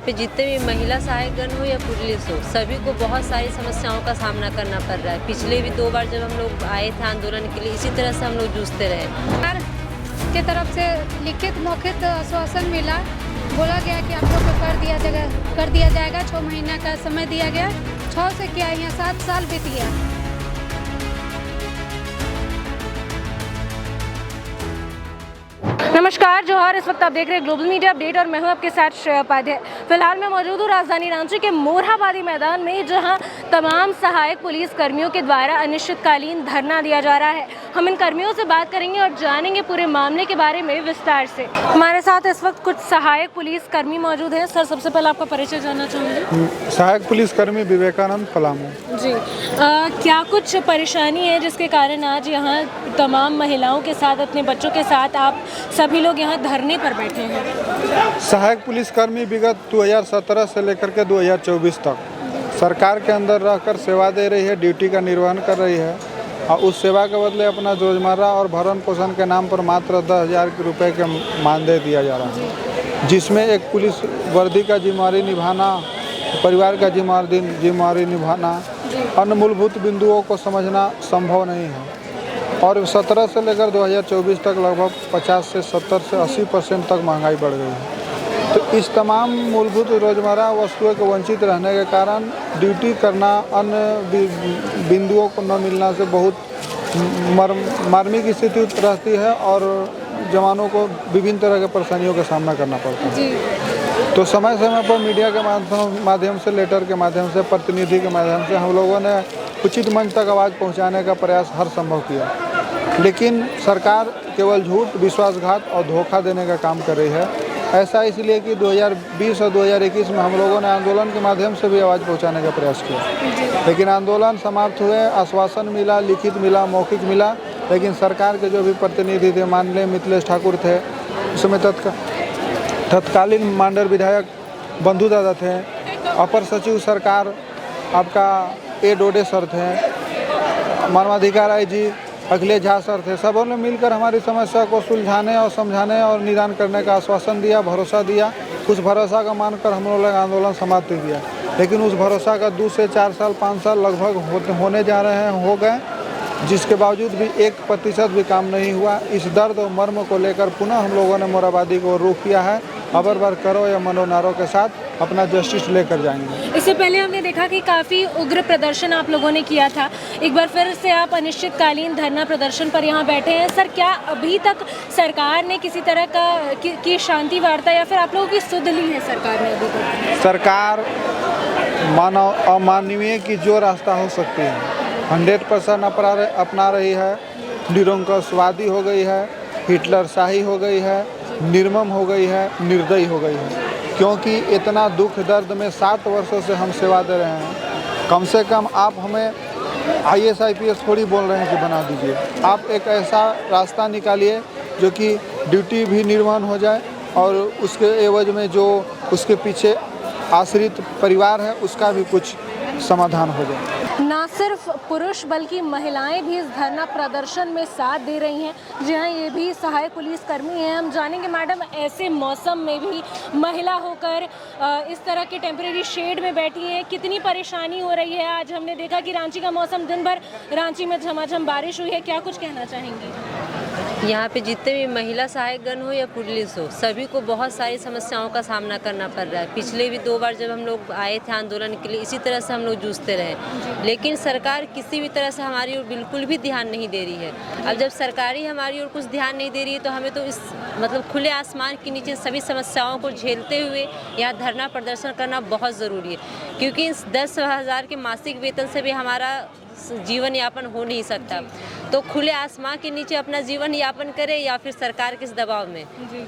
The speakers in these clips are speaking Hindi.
पे जितने भी महिला सहायकगण हो या पुलिस हो, सभी को बहुत सारी समस्याओं का सामना करना पड़ रहा है। पिछले भी 2 बार जब हम लोग आए थे आंदोलन के लिए, इसी तरह से हम लोग जूझते रहे। सरकार के तरफ से लिखित मौखित आश्वासन मिला, बोला गया कि आप लोग को कर दिया जाएगा। 6 महीना का समय दिया गया। 6 से क्या यहाँ 7 साल बीत गया। नमस्कार, जोहार। इस वक्त आप देख रहे हैं ग्लोबल मीडिया अपडेट और मैं हूं आपके साथ श्रेया उपाध्याय। फिलहाल मैं मौजूद हूं राजधानी रांची के मोरहाबादी मैदान में, जहां तमाम सहायक पुलिस कर्मियों के द्वारा अनिश्चितकालीन धरना दिया जा रहा है। हम इन कर्मियों से बात करेंगे और जानेंगे पूरे मामले के बारे में विस्तार से। हमारे साथ इस वक्त कुछ सहायक पुलिस कर्मी मौजूद हैं। सर, सबसे पहले आपका परिचय जानना चाहूँगी। सहायक पुलिस कर्मी विवेकानंद पलामू जी। क्या कुछ परेशानी है जिसके कारण आज यहाँ तमाम महिलाओं के साथ, अपने बच्चों के साथ आप सभी लोग यहाँ धरने पर बैठे हैं? सहायक पुलिसकर्मी विगत 2017 से लेकर के 2024 तक सरकार के अंदर रहकर सेवा दे रही है, ड्यूटी का निर्वहन कर रही है और उस सेवा के बदले अपना रोजमर्रा और भरण पोषण के नाम पर मात्र 10,000 रुपये के मानदेय दिया जा रहा है, जिसमें एक पुलिस वर्दी का जिम्मेवारी निभाना, परिवार का जिम्मेवारी निभाना, अन्य मूलभूत बिंदुओं को समझना संभव नहीं है। और 17 से लेकर 2024 तक लगभग 50 से 70 से 80% तक महंगाई बढ़ गई है। तो इस तमाम मूलभूत रोजमर्रा वस्तुओं के वंचित रहने के कारण ड्यूटी करना, अन्य बिंदुओं को न मिलना से बहुत मार्मिक स्थिति रहती है और जवानों को विभिन्न तरह के परेशानियों का सामना करना पड़ता है। तो समय समय पर मीडिया के माध्यम से, लेटर के माध्यम से, प्रतिनिधि के माध्यम से हम लोगों ने उचित मंच तक आवाज़ पहुंचाने का प्रयास हर संभव किया, लेकिन सरकार केवल झूठ, विश्वासघात और धोखा देने का काम कर रही है। ऐसा इसलिए कि 2020 और 2021 में हम लोगों ने आंदोलन के माध्यम से भी आवाज़ पहुंचाने का प्रयास किया, लेकिन आंदोलन समाप्त हुए, आश्वासन मिला, लिखित मिला, मौखिक मिला, लेकिन सरकार के जो भी प्रतिनिधि थे, माननीय मिथिलेश ठाकुर थे, उसमें तत्कालीन मांडर विधायक बंधु दादा थे, अपर सचिव सरकार आपका ए डोडे सर थे, मानवाधिकार IG अखिलेश झा सर थे। सबों ने मिलकर हमारी समस्या को सुलझाने और समझाने और निदान करने का आश्वासन दिया, भरोसा दिया। उस भरोसा का मानकर हम लोगों ने आंदोलन समाप्त किया, लेकिन उस भरोसा का 2 से 4 साल, 5 साल लगभग होने जा रहे हैं, हो गए, जिसके बावजूद भी 1% भी काम नहीं हुआ। इस दर्द और मर्म को लेकर पुनः हम लोगों ने मोरहाबादी को रुख किया है। अबर बार करो या मनोनारों के साथ अपना जस्टिस लेकर जाएंगे। इससे पहले हमने देखा कि काफ़ी उग्र प्रदर्शन आप लोगों ने किया था। एक बार फिर से आप अनिश्चितकालीन धरना प्रदर्शन पर यहाँ बैठे हैं। सर, क्या अभी तक सरकार ने किसी तरह की शांति वार्ता या फिर आप लोगों की सुध ली है सरकार ने अभी तक? सरकार अमानवीय की जो रास्ता हो सकती है 100% अपना रही है। निरंकुशवादी हो गई है, हिटलर शाही हो गई है, निर्मम हो गई है, निर्दयी हो गई है। क्योंकि इतना दुख दर्द में 7 वर्षों से हम सेवा दे रहे हैं। कम से कम आप हमें IAS IPS थोड़ी बोल रहे हैं कि बना दीजिए। आप एक ऐसा रास्ता निकालिए जो कि ड्यूटी भी निर्वहन हो जाए और उसके एवज में जो उसके पीछे आश्रित परिवार है उसका भी कुछ समाधान हो जाए। ना सिर्फ पुरुष बल्कि महिलाएं भी इस धरना प्रदर्शन में साथ दे रही हैं। जी हाँ, ये भी सहायक पुलिसकर्मी हैं। हम जानेंगे मैडम, ऐसे मौसम में भी महिला होकर इस तरह के टेम्परेरी शेड में बैठी हैं, कितनी परेशानी हो रही है? आज हमने देखा कि रांची का मौसम, दिन भर रांची में झमाझम बारिश हुई है। क्या कुछ कहना चाहेंगी? यहाँ पे जितने भी महिला सहायकगण हो या पुलिस हो, सभी को बहुत सारी समस्याओं का सामना करना पड़ रहा है। पिछले भी 2 बार जब हम लोग आए थे आंदोलन के लिए, इसी तरह से हम लोग जूझते रहे, लेकिन सरकार किसी भी तरह से हमारी ओर बिल्कुल भी ध्यान नहीं दे रही है। अब जब सरकार ही हमारी ओर कुछ ध्यान नहीं दे रही है तो हमें तो इस खुले आसमान के नीचे सभी समस्याओं को झेलते हुए यहाँ धरना प्रदर्शन करना बहुत ज़रूरी है, क्योंकि इस 10,000 के मासिक वेतन से भी हमारा जीवन यापन हो नहीं सकता। तो खुले आसमान के नीचे अपना जीवन यापन करें या फिर सरकार के इस दबाव में,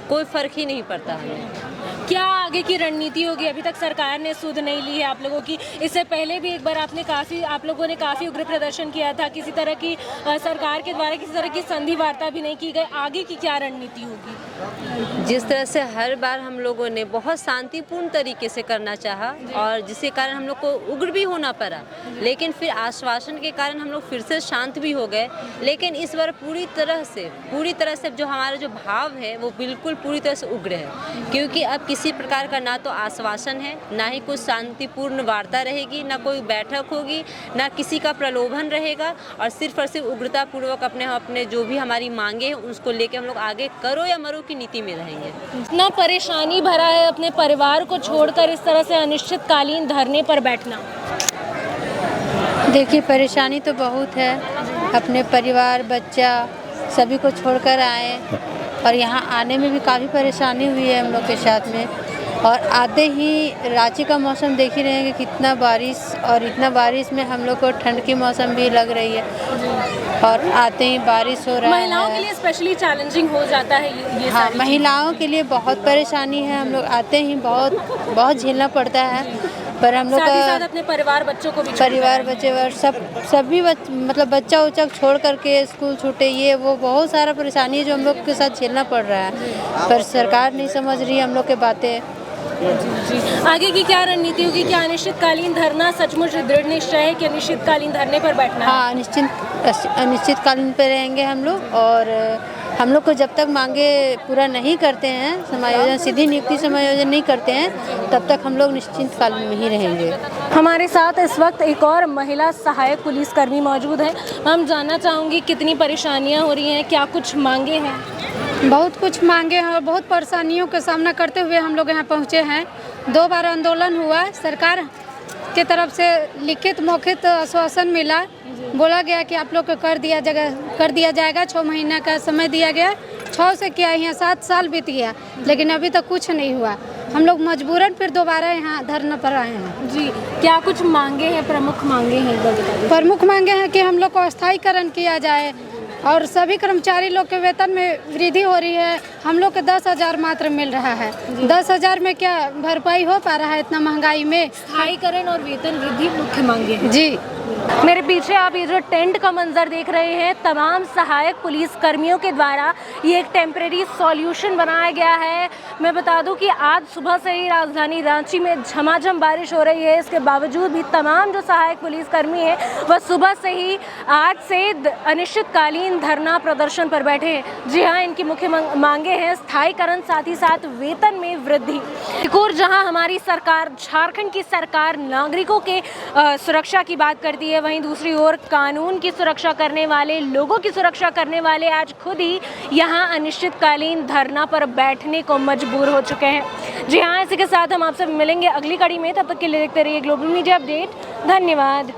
कोई फर्क ही नहीं पड़ता हमें। क्या आगे की रणनीति होगी? अभी तक सरकार ने सुध नहीं ली है आप लोगों की। इससे पहले भी एक बार आप लोगों ने काफ़ी उग्र प्रदर्शन किया था। किसी तरह की सरकार के द्वारा किसी तरह की संधि वार्ता भी नहीं की गई। आगे की क्या रणनीति होगी? जिस तरह से हर बार हम लोगों ने बहुत शांतिपूर्ण तरीके से करना चाहा और जिसके कारण हम लोग को उग्र भी होना पड़ा, लेकिन फिर आश्वासन के कारण हम लोग फिर से शांत भी हो गए। लेकिन इस बार पूरी तरह से जो हमारा जो भाव है वो बिल्कुल पूरी तरह से उग्र है, क्योंकि अब किसी प्रकार का ना तो आश्वासन है, ना ही कुछ शांतिपूर्ण वार्ता रहेगी, ना कोई बैठक होगी, ना किसी का प्रलोभन रहेगा, और सिर्फ उग्रतापूर्वक अपने जो भी हमारी मांगे हैं उसको लेके हम लोग आगे करो या मरो की नीति में रहेंगे। इतना परेशानी भरा है अपने परिवार को छोड़कर इस तरह से अनिश्चितकालीन धरने पर बैठना? देखिए, परेशानी तो बहुत है, अपने परिवार बच्चा सभी को छोड़कर आए और यहाँ आने में भी काफ़ी परेशानी हुई है हम लोग के साथ में। और आते ही रांची का मौसम देख ही रहे हैं कि कितना बारिश, और इतना बारिश में हम लोग को ठंड की मौसम भी लग रही है और आते ही बारिश हो रहा है। महिलाओं के लिए स्पेशली चैलेंजिंग हो जाता है ये हाँ, सारी महिलाओं के लिए बहुत परेशानी है। हम लोग आते ही बहुत झेलना पड़ता है, पर हम लोग साथ ही साथ अपने परिवार बच्चों को भी परिवार बच्चे और सभी मतलब बच्चा उच्चा छोड़ करके स्कूल छूटे, ये वो बहुत सारा परेशानी है जो हम लोग के साथ झेलना पड़ रहा है, पर सरकार नहीं समझ रही हम लोग के बातें। जी। आगे की क्या रणनीति होगी? क्या अनिश्चितकालीन धरना सचमुच दृढ़ निश्चय है कि अनिश्चितकालीन धरने पर बैठना है? हाँ, अनिश्चितकालीन पे रहेंगे हम लोग, और हम लोग को जब तक मांगे पूरा नहीं करते हैं, समायोजन सीधी नियुक्ति समायोजन नहीं करते हैं, तब तक हम लोग निश्चितकालीन में ही रहेंगे। हमारे साथ इस वक्त एक और महिला सहायक पुलिसकर्मी मौजूद है। हम जानना चाहूँगी कितनी परेशानियाँ हो रही हैं, क्या कुछ मांगे हैं? बहुत कुछ मांगे हैं और बहुत परेशानियों का सामना करते हुए हम लोग यहाँ पहुँचे हैं। 2 बार आंदोलन हुआ, सरकार के तरफ से लिखित मौखिक आश्वासन मिला, बोला गया कि आप लोग को कर दिया जाएगा। 6 महीना का समय दिया गया, 6 से क्या यहाँ 7 साल बीत गया, लेकिन अभी तक कुछ नहीं हुआ। हम लोग मजबूरन फिर दोबारा यहाँ धरना पर आए हैं। जी, क्या कुछ मांगे हैं, प्रमुख मांगे हैं? प्रमुख मांगे हैं कि हम लोग को अस्थायीकरण किया जाए और सभी कर्मचारी लोग के वेतन में वृद्धि हो रही है। हम लोग के 10,000 मात्र मिल रहा है। 10,000 में क्या भरपाई हो पा रहा है इतना महंगाई में? स्थायीकरण और वेतन वृद्धि मुख्य मांगे हैं। जी, मेरे पीछे आप ये जो टेंट का मंजर देख रहे हैं, तमाम सहायक पुलिस कर्मियों के द्वारा ये एक टेम्परेरी सॉल्यूशन बनाया गया है। मैं बता दूं कि आज सुबह से ही राजधानी रांची में झमाझम बारिश हो रही है, इसके बावजूद भी तमाम जो सहायक पुलिस कर्मी हैं वह सुबह से ही आज से अनिश्चितकालीन धरना प्रदर्शन पर बैठे हैं। जी हाँ, इनकी मुख्य मांगे हैं स्थायीकरण, साथ ही साथ वेतन में वृद्धि। एक और जहाँ हमारी सरकार, झारखंड की सरकार नागरिकों के सुरक्षा की बात करती है, वहीं दूसरी ओर कानून की सुरक्षा करने वाले, लोगों की सुरक्षा करने वाले आज खुद ही यहाँ अनिश्चितकालीन धरना पर बैठने को मजबूर हो चुके हैं। जी हाँ, इसी के साथ हम आपसे मिलेंगे अगली कड़ी में। तब तक के लिए देखते रहिए ग्लोबल मीडिया अपडेट। धन्यवाद।